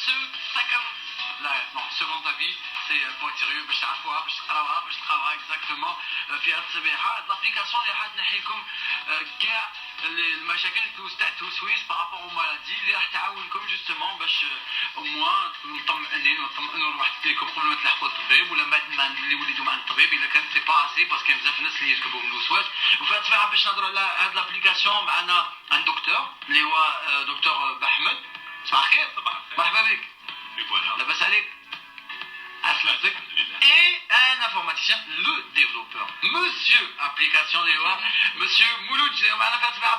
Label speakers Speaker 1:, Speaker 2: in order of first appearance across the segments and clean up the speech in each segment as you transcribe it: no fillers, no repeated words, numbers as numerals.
Speaker 1: ce second avis, c'est pour être sérieux, باش تعرفوها باش تقراوها باش تقراوها exactement في هذه الصبيحه. الابليكاسيون اللي راح تنحي لكم كاع المشاكل اللي توستعتوا سويس بارابور او مالادي اللي راح تعاونكم جوستومون باش او موان تكونوا مطمئنين وتطمئنوا لوحدكم قبل ما تلحقوا الطبيب ولا بعد ما اللي وليتوا مع الطبيب الا كان سي با اسي باسكو كاين بزاف الناس اللي يركبوا من الوسواس. وفي هذه الصبيحه باش نهضروا على هذه الابليكاسيون معنا ان دكتور اللي هو دكتور بحمد. صباح الخير. مرحبا بك. لاباس عليك؟ عسلامتك. Et un informaticien, le développeur, monsieur application Léoa, monsieur Mouloudj,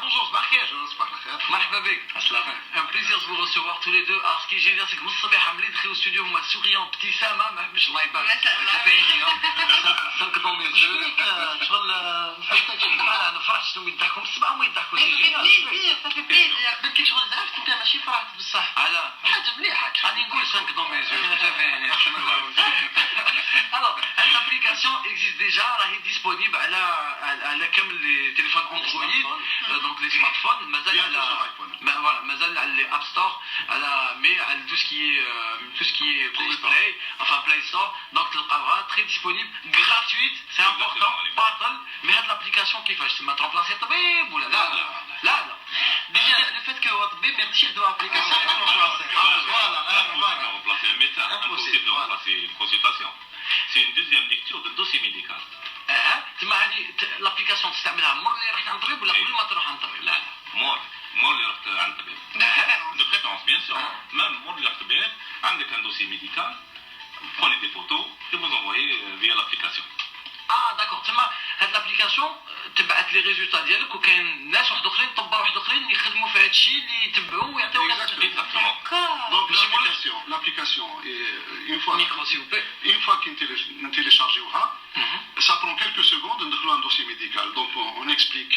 Speaker 1: bonjour, مرحبا بك. Un plaisir de vous recevoir tous les deux. Alors ce qui est génial c'est que من الصباح ملي دخلوا الاستوديو هما سوريون ابتسامه ما حبش الله يبارك. Ça fait rien. dans mes yeux. شغل حياتك انا فرحت شنو يضحكوا الصباح وما يضحكوا شي. Ça fait plaisir. بكي شغل عرفت انت ماشي فرحت بصح. على حاجه مليحه. غادي نقول 5 dans mes yeux. Ça fait rien. Alors, l'application existe déjà, elle est disponible à la cam les téléphones Android, donc les smartphones, les App Store, mais tout ce qui est Google Play, enfin Play Store, donc très disponible, gratuite, c'est important, mais il y a de l'application qui fait, je vais remplacer le tabib ou là. Déjà, le fait que votre bébé tire de l'application,
Speaker 2: on va remplacer un médecin, impossible de remplacer une consultation. C'est une deuxième lecture de dossier médical.
Speaker 1: l'application تستعملها مور اللي رحت عند طبيب ولا قبل ما تروح عند طبيب؟
Speaker 2: لا مور اللي رحت عند طبيب. De préférence bien sûr. Même مور اللي رحت طبيب عندك un dossier médical, prenez des photos et vous envoyez via l'application.
Speaker 1: داكور. تما هاد l'application تبعت لي ريزولتا ديالك وكاين ناس واحد اخرين طباء واحد اخرين يخدموا في هاد الشيء اللي يتبعوه ويعطيوك.
Speaker 3: Donc l'application une fois qu'on télécharge ça prend quelques secondes de créer un dossier médical. Donc on explique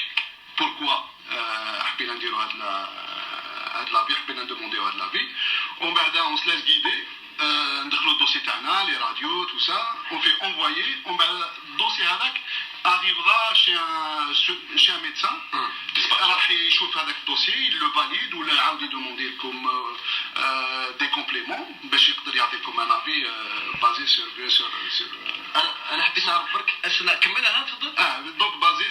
Speaker 3: pourquoi حبينا نديروا هاد لافي حبينا ندومونديو هاد لافي ومن بعد on se laisse guider. ندخلوا الدوسي تاعنا لي راديو tout ça on fait envoyer on va le dossier هذاك arrivera chez un médecin راح يشوف هذاك الدوسي il le valide ولا يعاود يدوموندي لكم des compléments باش يقدر يعطيكم un avis basé sur
Speaker 1: انا حبيت نعرف برك اسنا كملها تفضل.
Speaker 3: donc basé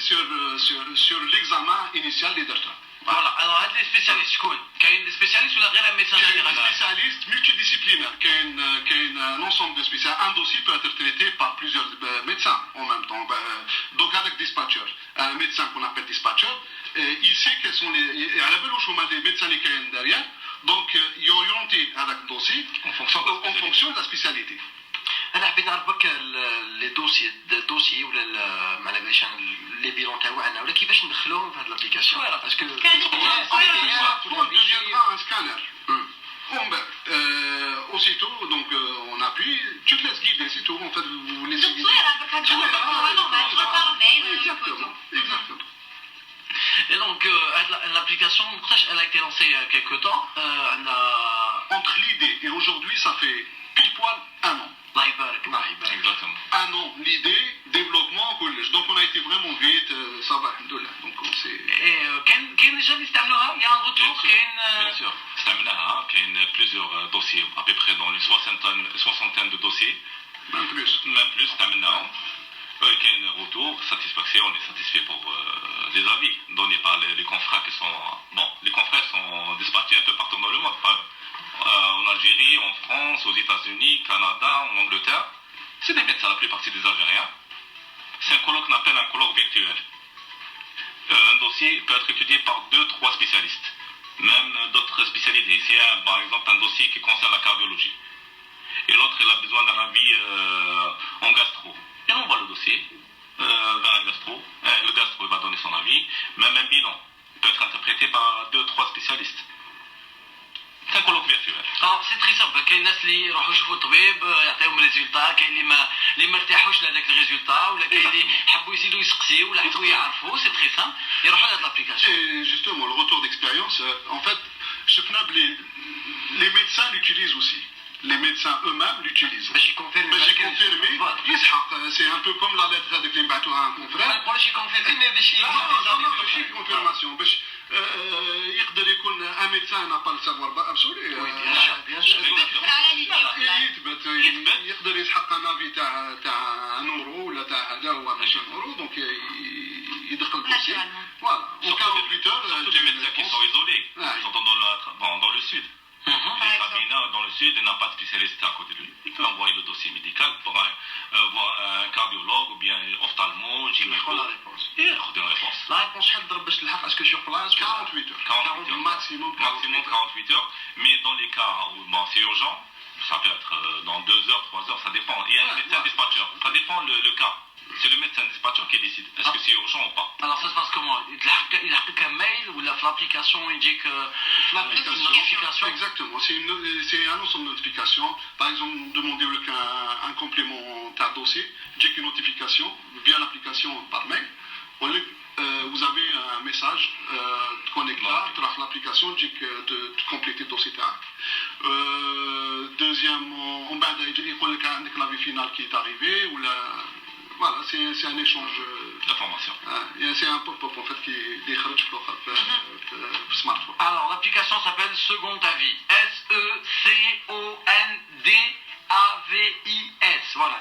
Speaker 3: sur l'examen initial اللي درته.
Speaker 1: Voilà, alors هاد لي سبيسياليست شكون؟ كاين لي سبيسياليست ولا غير ميدسان جينيرال؟
Speaker 3: كاين سبيسياليست multidisciplinaire, كاين un ensemble de spécialistes. Un dossier peut être traité par plusieurs médecins en même temps. Donc avec dispatcher, un médecin qu'on appelle dispatcher, il sait quels sont les على بالو شو هما les médecins اللي كاين derrière. Donc يورينتي هذاك الدوسي en fonction de la spécialité.
Speaker 1: انا حبيت نعرف برك لي دوسي ولا معليش لي بيلون تاعنا ولا كيفاش ندخلوهم في هاد لابليكاسيون باسكو
Speaker 3: on deviendra un scanner. Aussitôt donc on appuie tu te laisses guider c'est tout en fait vous laissez guider. Exactement.
Speaker 1: Et donc l'application elle a été lancée il y a quelque temps
Speaker 3: entre l'idée et aujourd'hui ça fait pile poil un an.
Speaker 1: الله يبارك الله يبارك.
Speaker 2: Exactement.
Speaker 3: Un an l'idée développement كلش donc on a été vraiment vite ça va alhamdoulilah donc on s'est.
Speaker 1: كاين déjà اللي استعملوها il y a un retour كاين.
Speaker 2: Bien sûr. استعملناها كاين plusieurs dossiers à peu près dans les soixantaine de dossiers.
Speaker 3: Même plus
Speaker 2: استعملناهم. كاين retour satisfaction on est satisfait pour les avis donnés par les confrères qui sont les confrères sont dispatchés un peu partout dans le monde. En Algérie, en France, aux États-Unis, Canada, en Angleterre. C'est des médecins, la plupart c'est des Algériens. C'est un colloque qu'on appelle un colloque virtuel. Un dossier peut être étudié par 2-3 spécialistes, même d'autres spécialités. C'est par exemple un dossier qui concerne la cardiologie. Et l'autre, il a besoin d'un avis en gastro. Il envoie le dossier vers un gastro. Le gastro va donner son avis. Même un bilan peut être interprété par 2-3 spécialistes. C'est un colloque virtuel.
Speaker 1: سي تري سامبل. كاين الناس اللي يروحوا يشوفوا الطبيب يعطيهم ريزولتا كاين اللي ما ارتاحوش لهذاك الريزولتا ولا كاين اللي حبوا يزيدوا يسقسيوا ولا حبوا يعرفوا سي تري سامبل يروحوا لهاد لابليكاسيون.
Speaker 3: Et justement le retour d'expérience en fait شفنا les médecins l'utilisent aussi. Les médecins eux-mêmes l'utilisent.
Speaker 1: باش يكونفيرمي
Speaker 3: يسحق c'est un peu comme la lettre هذيك اللي نبعثوها à un confrère.
Speaker 1: ماشي كونفيرمي مي باش
Speaker 3: ماشي confirmation باش يقدر يكون ان ميدسان n'a pas le savoir absolu. يثبت يقدر يسحق نافي تاع نورو ولا تاع هذا هو ماشي نورو دونك يدخل الدوسي. Voilà. En 48 heures,
Speaker 2: surtout les médecins qui sont isolés, qui sont dans le sud. Sabina, dans le sud, n'a pas de spécialiste à côté de lui. Il peut envoyer le dossier médical pour voir un cardiologue ou bien ophtalmo, gynéco.
Speaker 3: la réponse.
Speaker 2: Il y a une réponse.
Speaker 3: La réponse, est-ce que sur place 48 heures.
Speaker 2: 48 heures.
Speaker 3: Maximum
Speaker 2: 48 heures. Mais dans les cas où c'est urgent, ça peut être dans 2 heures, 3 heures, ça dépend. Il y a un médecin dispatcher. Ça dépend le cas. C'est le médecin dispatcher qui décide. Est-ce que c'est urgent ou pas?
Speaker 1: Alors ça se passe comment? Il a un mail ou l'application il dit que
Speaker 3: l'application,
Speaker 1: notification?
Speaker 3: Exactement, c'est un ensemble de notifications. Par exemple, demander un complément à dossier, dit une notification via l'application par mail. Vous avez un message connecté à l'application dit de compléter le dossier. Deuxièmement, on va dire que l'avis final qui est arrivé ou la voilà, c'est un échange
Speaker 2: d'informations.
Speaker 3: C'est un pop-up en fait qui décharge le smartphone.
Speaker 1: Alors l'application s'appelle Second Avis. SECONDAVIS. Voilà,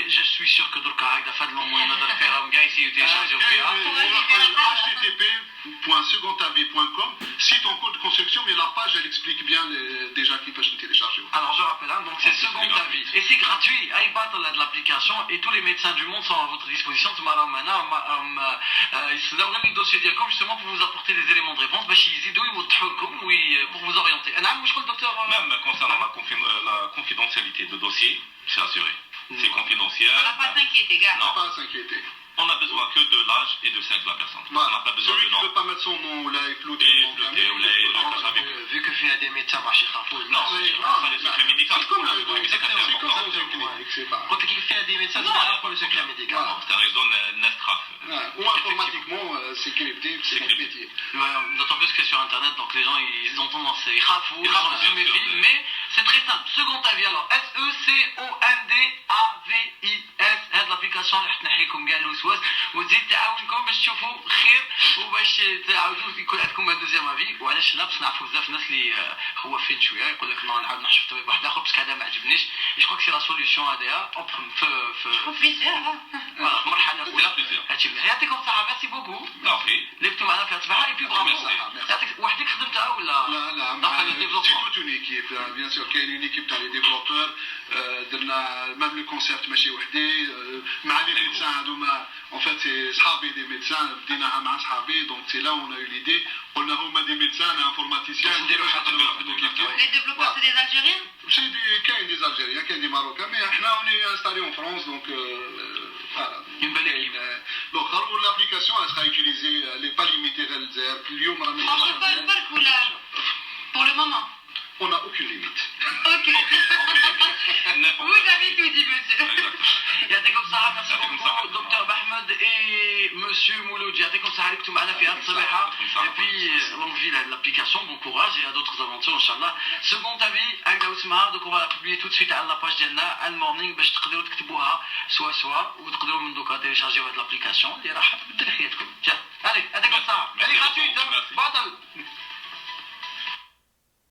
Speaker 1: je suis sûr que
Speaker 3: http.secondavis.com, site en cours de construction, mais la page elle explique bien déjà qui peut se télécharger.
Speaker 1: Alors je rappelle, donc c'est Second Avis. Et c'est gratuit, de l'application, et tous les médecins du monde sont à votre disposition. Le dossier diacom justement pour vous apporter des éléments de réponse, pour vous orienter.
Speaker 2: Même concernant la confidentialité de dossier, c'est assuré. C'est confidentiel.
Speaker 4: On n'a pas à s'inquiéter, gars.
Speaker 3: Non, pas à s'inquiéter.
Speaker 2: On n'a besoin que de l'âge et de sexe de la personne.
Speaker 3: Voilà.
Speaker 2: On n'a pas besoin
Speaker 3: celui
Speaker 2: de
Speaker 3: qui
Speaker 2: nom.
Speaker 3: ne veut pas mettre son nom, là, et flouter.
Speaker 1: Vu que il y a des médecins,
Speaker 2: non, c'est le secret médical.
Speaker 3: C'est comme ça aux cliniques, c'est pas.
Speaker 1: Quand il fait des médecins, c'est pas le secret médical.
Speaker 2: C'est un réseau Nestraf.
Speaker 3: Ou informatiquement, c'est crypté, c'est métier.
Speaker 1: D'autant plus que sur internet, donc les gens ils ont tendance à se méfient, mais c'est très simple. Second avis, alors SECONDAVIS, هاد l'application اللي حتنحيكم كاع الوسواس وتزيد تعاونكم باش تشوفوا خير وباش تعاودوا يكون عندكم ان دوزيام افي. وعلاش لا؟ باش نعرفوا بزاف الناس اللي خوافين شويه يقول لك نعاود نشوف طبيب واحد اخر باسكو هذا ما عجبنيش. جو كروك سي لا سوليوشن هذايا فوالا المرحله الاولى. هادشي مليح. يعطيكم الصحه. ميرسي بوكو. لفتوا معنا في الصباح اي بي برافو. وحدك خدمتها ولا؟
Speaker 3: لا c'est toute une équipe, bien sûr كاين une équipe تاع لي ديفلوبور درنا ميم لو كونسيبت ماشي وحدي مع لي ميدسان هذوما en fait c'est صحابي دي ميدسان بديناها مع صحابي donc c'est là où on a eu l'idée قلنا هما دي ميدسان انفورماتيسيان نديروا حاجه
Speaker 4: Les développeurs, c'est des Algériens?
Speaker 3: C'est كاين des Algériens, كاين des Marocains, mais احنا on est installé en France donc voilà.
Speaker 1: Une belle équipe.
Speaker 3: Donc l'application elle sera utilisée, elle n'est pas limitée à l'Algérie. اليوم رانا
Speaker 4: Pour le moment.
Speaker 3: On n'a aucune limite.
Speaker 4: Ok. Vous avez tout dit, monsieur.
Speaker 1: يعطيكم الصحة. ميرسي بوكو دكتور بحمد اي مسيو مولودي. يعطيكم الصحة اللي كنتوا معنا في هذه الصباحة. Et puis longue vie l'application, bon courage et à d'autres aventures inchallah. Second avis هكذا واسمها donc on va la publier tout de suite على la page ديالنا المورنينغ باش تقدروا تكتبوها سوا وتقدروا من دوكا تيليشارجيو هذه الابليكاسيون اللي راح تبدل حياتكم. allez يعطيكم الصحة. Elle est gratuite. بطل.